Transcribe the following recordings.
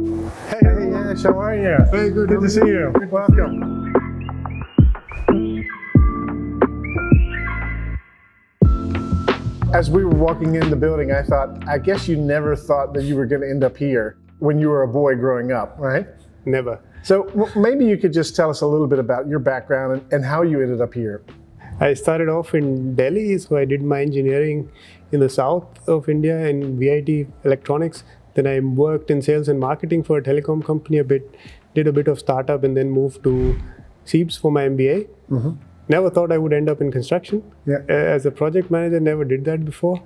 Hey, Yash, how are you? Very good. Good to see you. Welcome. As we were walking in the building, I thought, I guess you never thought that you were going to end up here when you were a boy growing up, right? Never. So maybe you could just tell us a little bit about your background and how you ended up here. I started off in Delhi, so I did my engineering in the south of India in VIT electronics. Then I worked in sales and marketing for a telecom company a bit, did a bit of startup, and then moved to CEIBS for my MBA. Mm-hmm. Never thought I would end up in construction. Yeah. As a project manager, never did that before.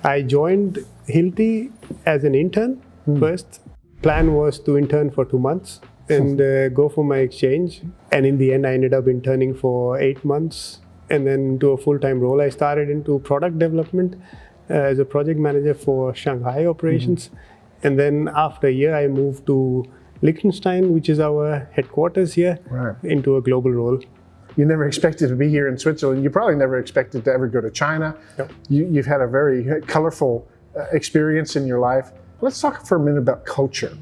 I joined Hilti as an intern first. Plan was to intern for 2 months and go for my exchange. And in the end, I ended up interning for 8 months and then to a full-time role. I started into product development as a project manager for Shanghai operations. And then after a year, I moved to Liechtenstein, which is our headquarters here, into a global role. You never expected to be here in Switzerland. You probably never expected to ever go to China. Yep. You've had a very colorful experience in your life. Let's talk for a minute about culture.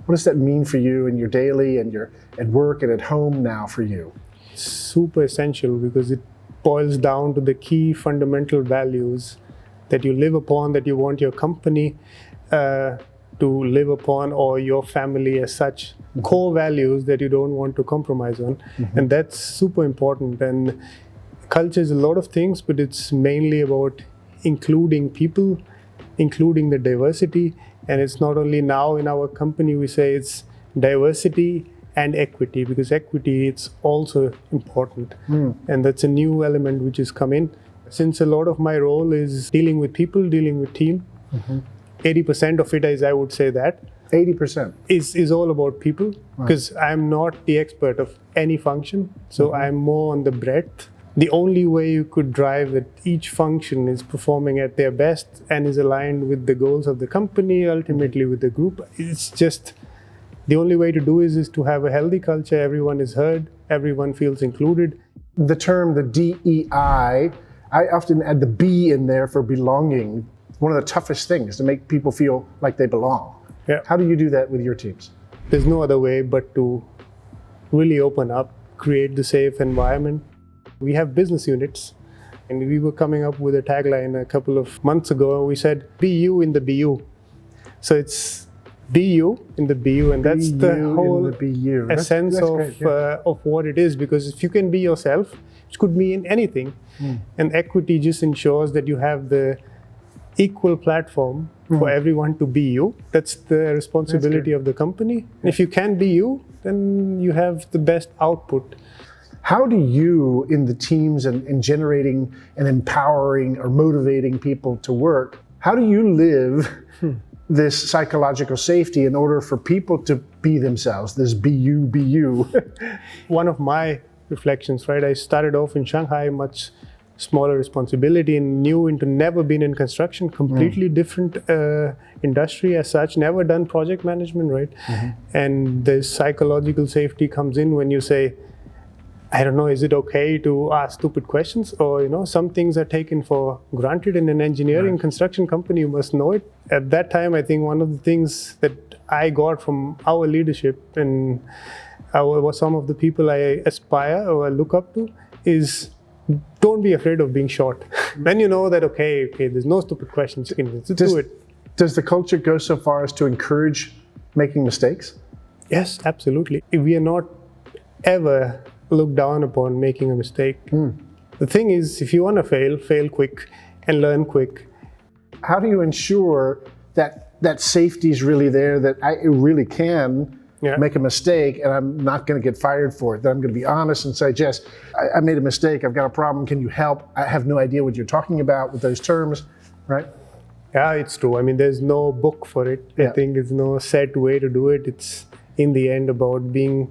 What does that mean for you in your daily and your at work and at home now for you? Super essential because it boils down to the key fundamental values that you live upon, that you want your company to live upon, or your family as such, core values that you don't want to compromise on. And that's super important. And culture is a lot of things, but it's mainly about including people, including the diversity. And it's not only now in our company, we say it's diversity and equity, because equity, it's also important. And that's a new element which has come in. Since a lot of my role is dealing with people, dealing with team, 80% of it is, I would say that. 80%? Is all about people, because I'm not the expert of any function. So I'm more on the breadth. The only way you could drive that each function is performing at their best and is aligned with the goals of the company, ultimately with the group. It's just, the only way to do is to have a healthy culture. Everyone is heard, everyone feels included. The term, the DEI, I often add the B in there for belonging. One of the toughest things to make people feel like they belong. Yeah. How do you do that with your teams? There's no other way but to really open up, create the safe environment. We have business units, and we were coming up with a tagline a couple of months ago. We said, be you in the BU. So it's be you in the BU, and that's the whole essence of what it is. Because if you can be yourself, it could mean anything. And equity just ensures that you have the equal platform for everyone to be you. That's the responsibility of the company. And if you can be you, then you have the best output. How do you, in the teams and generating and empowering or motivating people to work, how do you live this psychological safety in order for people to be themselves, this be you? One of my reflections, right? I started off in Shanghai, much smaller responsibility, and never been in construction, completely different industry as such, never done project management, right? And the psychological safety comes in when you say, I don't know, is it okay to ask stupid questions? Or, some things are taken for granted in an engineering construction company, you must know it. At that time, I think one of the things that I got from our leadership and some of the people I aspire or look up to is, don't be afraid of being short. Then you know that, okay, there's no stupid questions. You can do it. Does the culture go so far as to encourage making mistakes? Yes, absolutely. We are not ever looked down upon making a mistake. The thing is, if you want to fail quick and learn quick. How do you ensure that safety is really there, that I really can make a mistake and I'm not going to get fired for it, that I'm going to be honest and say, Jess, I made a mistake, I've got a problem, can you help? I have no idea what you're talking about with those terms, right? Yeah, it's true. I mean, there's no book for it. I think there's no set way to do it. It's in the end about being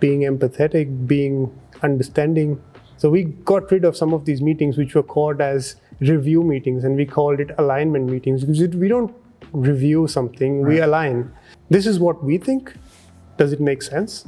empathetic, being understanding. So we got rid of some of these meetings which were called as review meetings, and we called it alignment meetings, because we don't review something, we align. This is what we think. Does it make sense?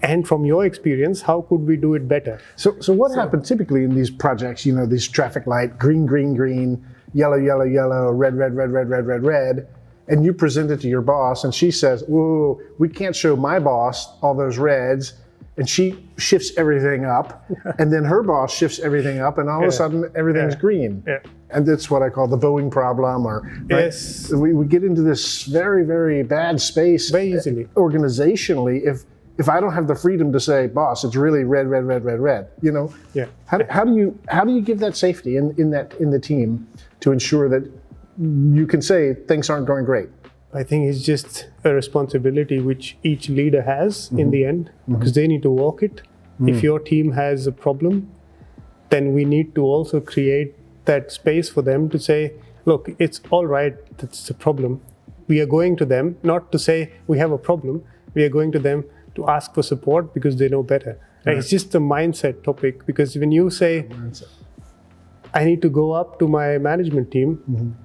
And from your experience, how could we do it better? So what happened typically in these projects, these traffic light, green, green, green, yellow, yellow, yellow, red, red, red, red, red, red, red. and you present it to your boss and she says, "Whoa, we can't show my boss all those reds," and she shifts everything up, and then her boss shifts everything up, and all of a sudden everything's green. Yeah. And that's what I call the Boeing problem, or right? Yes. We get into this very, very bad space Very easily. Organizationally if I don't have the freedom to say, "Boss, it's really red, red, red, red, red," you know? Yeah. How do you give that safety in the team to ensure that you can say things aren't going great? I think it's just a responsibility which each leader has in the end, because they need to walk it. If your team has a problem, then we need to also create that space for them to say, "Look, it's all right, that's a problem. We are going to them, not to say we have a problem, we are going to them to ask for support because they know better." Right? It's just a mindset topic, because when you say, "I need to go up to my management team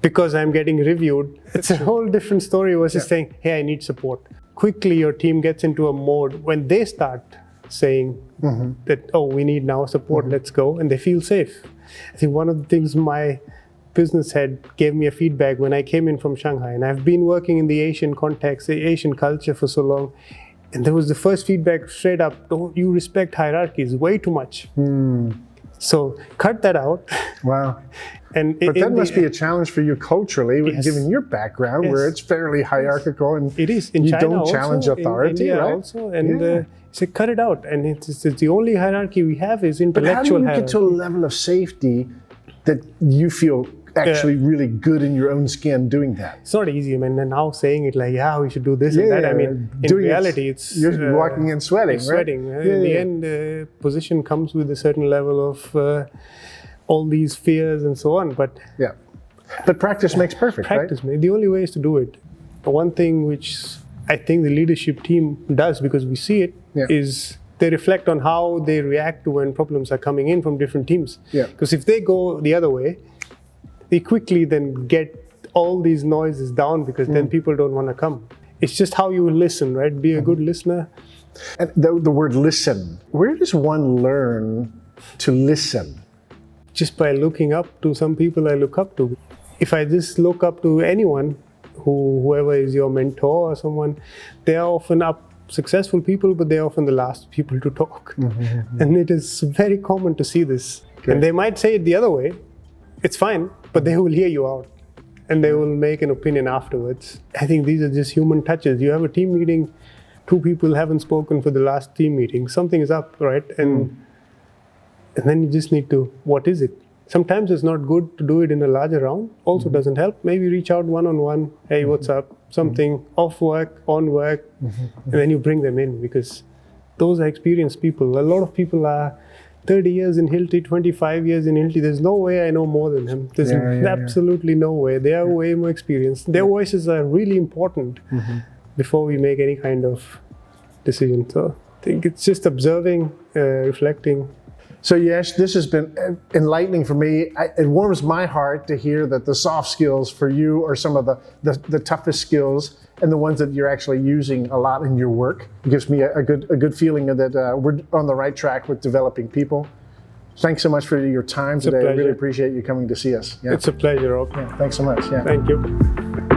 because I'm getting reviewed," it's a whole different story versus saying, "Hey, I need support." Quickly your team gets into a mode when they start saying that, "Oh, we need now support, let's go," and they feel safe. I think one of the things my business head gave me a feedback when I came in from Shanghai, and I've been working in the Asian context, the Asian culture for so long, and there was the first feedback straight up, "Don't you respect hierarchies way too much." So cut that out. Wow. But that must be a challenge for you culturally, given your background, where it's fairly hierarchical, and it is in you China don't challenge also, authority, in India right? Also, and so cut it out. And it's the only hierarchy we have is intellectual But how do you get to a level of safety that you feel actually really good in your own skin doing that? It's not easy, man. And now saying it like, "Yeah, we should do this and that." I mean, in reality, it's you're walking and sweating, right? Sweating. In the end, position comes with a certain level of all these fears and so on. But practice makes perfect, practice, right? man. The only way is to do it. The one thing which I think the leadership team does, because we see it, is they reflect on how they react to when problems are coming in from different teams. Because if they go the other way, they quickly then get all these noises down, because then people don't want to come. It's just how you listen, right? Be a good listener. And the word listen, where does one learn to listen? Just by looking up to some people I look up to. If I just look up to anyone, whoever is your mentor or someone, they are often successful people, but they're often the last people to talk. And it is very common to see this. And they might say it the other way. It's fine, but they will hear you out and they will make an opinion afterwards. I think these are just human touches. You have a team meeting, 2 people haven't spoken for the last team meeting. Something is up, right? And then you just need to, what is it? Sometimes it's not good to do it in a larger round. Also doesn't help. Maybe reach out one-on-one. Hey, what's up? Something off work, on work. And then you bring them in, because those are experienced people. A lot of people are 30 years in Hilti, 25 years in Hilti. There's no way I know more than him. There's absolutely no way. They are way more experienced. Their voices are really important before we make any kind of decision. So I think it's just observing, reflecting. So Yash, this has been enlightening for me. It warms my heart to hear that the soft skills for you are some of the toughest skills, and the ones that you're actually using a lot in your work. It gives me a good feeling that we're on the right track with developing people. Thanks so much for your time today. I really appreciate you coming to see us. It's a pleasure, Rob. Thanks so much. Thank you.